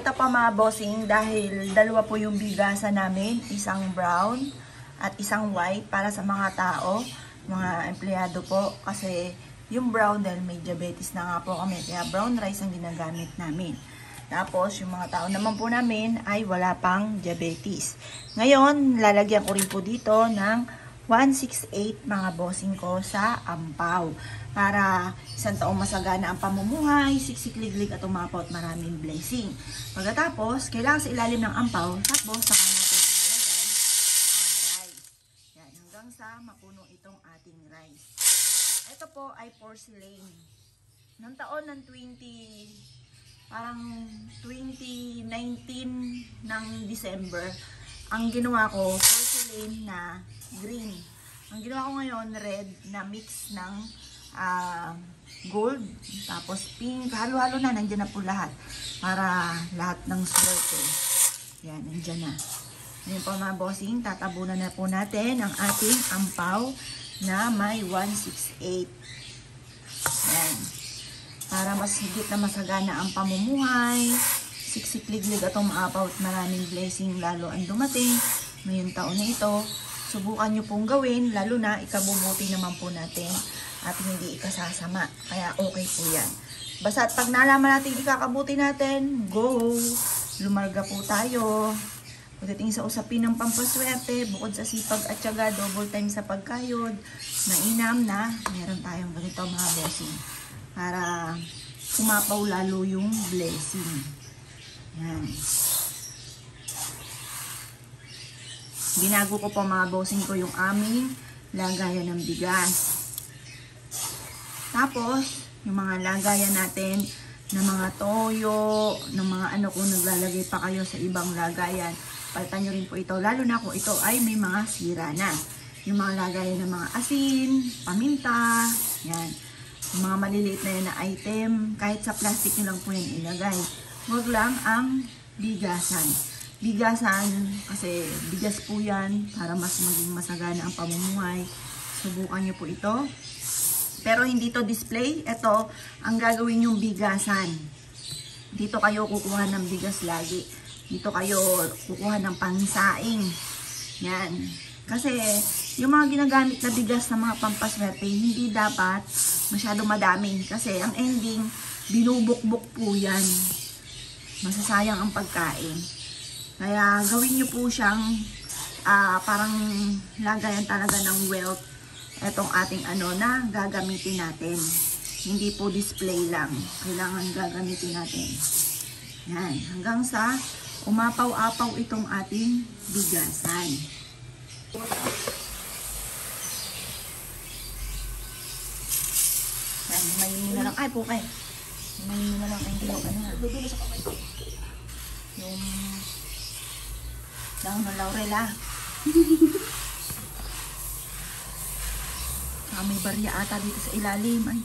Ito pa mga bossing, dahil dalawa po yung bigasan namin, isang brown at isang white para sa mga tao, mga empleyado po. Kasi yung brown dahil may diabetes na nga po kami, kaya brown rice ang ginagamit namin. Tapos yung mga tao naman po namin ay wala pang diabetes. Ngayon, lalagyan ko rin po dito ng 168 mga bossing ko sa ampaw. Para isang taong masagana ang pamumuhay, siksik-liglig at umapot maraming blessing. Pagkatapos, kailangan sa ilalim ng ampaw, tapos saka natin ilalagay ang rice. Yan, hanggang sa mapuno itong ating rice. Ito po ay porcelain. Noong taon ng 2019 ng December, ang ginawa ko, porcelain na green. Ang ginawa ko ngayon, red na mix ng gold, tapos pink, halo-halo na, nandyan na po lahat. Para lahat ng swerte. Yan, nandyan na. Ngayon po mga bossing, tatabunan na po natin ang ating ampaw na may 168. Yan. Para mas higit na masagana ang pamumuhay, siksik-liglig at umaapaw at maraming blessing lalo ang dumating ngayong taon na ito. Subukan nyo pong gawin, lalo na ikabubuti naman po natin at hindi ikasasama. Kaya okay po yan. Basta pag nalaman natin ikakabuti natin, go! Lumarga po tayo. Pagdating sa usapin ng pampaswerte, bukod sa sipag at tiyaga, double time sa pagkayod, mainam na meron tayong ganito mga blessing. Para sumapaw lalo yung blessing. Yan. Binago ko po mga bossing ko yung aming lagayan ng bigas. Tapos, yung mga lagayan natin ng mga toyo, ng mga ano kung naglalagay pa kayo sa ibang lagayan, palitan nyo rin po ito. Lalo na kung ito ay may mga sira na. Yung mga lagayan ng mga asin, paminta, yan. Yung mga maliliit na yan na item, kahit sa plastic nyo lang po yan ilagay. Huwag lang ang bigasan. Bigasan, kasi bigas po yan para mas maging masagana ang pamumuhay. Subukan nyo po ito. Pero hindi to display. Ito, ang gagawin yung bigasan. Dito kayo kukuha ng bigas lagi. Dito kayo kukuha ng pangsaing. Yan. Kasi yung mga ginagamit na bigas na mga pampaswerte, hindi dapat masyado madami. Kasi ang ending, binubukbuk po yan. Masasayang ang pagkain. Kaya gawin nyo po siyang parang lagayan talaga ng wealth. Itong ating ano na gagamitin natin. Hindi po display lang. Kailangan gagamitin natin. Yan. Hanggang sa umapaw-apaw itong ating bigasan. Yan. Himayin mo na lang. Ay, pukay. Himayin mo na lang. Ay, hindi ano na. Yung dahon ng laurel may barya ata dito sa ilalim. Ay.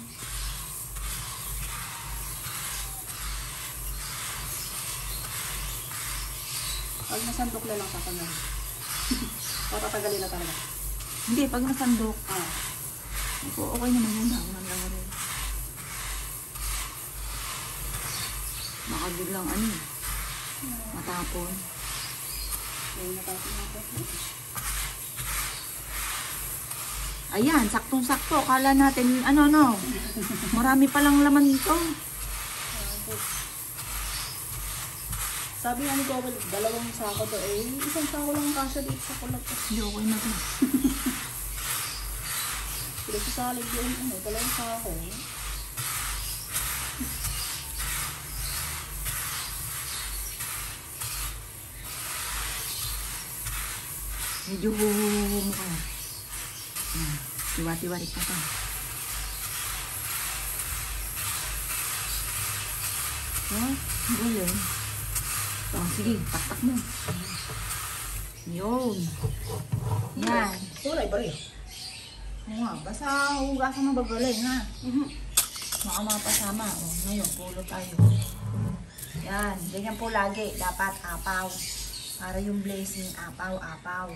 Pag nasandok na lang sa kanan. O tatagalin na talaga. Hindi, pag nasandok. Okay naman yun. Dahon ng laurel. Makabiglang ano. Matapon. Ayan, saktong-sakto. Kala natin, ano, marami palang laman nito. Sabi nga ni Gobel, 2 sako to eh. 1 sako lang ang kasya dito sa kulot. Hindi, okay na to. Pinagsasalig yun, 2 sako. Medyo mo ka. Tiwa-tiwarik pa to. Galing. Sige, taktak mo. Yun. Yan. Tulay ba rin? Oo nga, basta hugasan mo babagaling ha. Baka mapasama. Ngayon, pulo tayo. Yan, ganyan po lagi. Dapat apaw. Para yung blessing, apaw-apaw.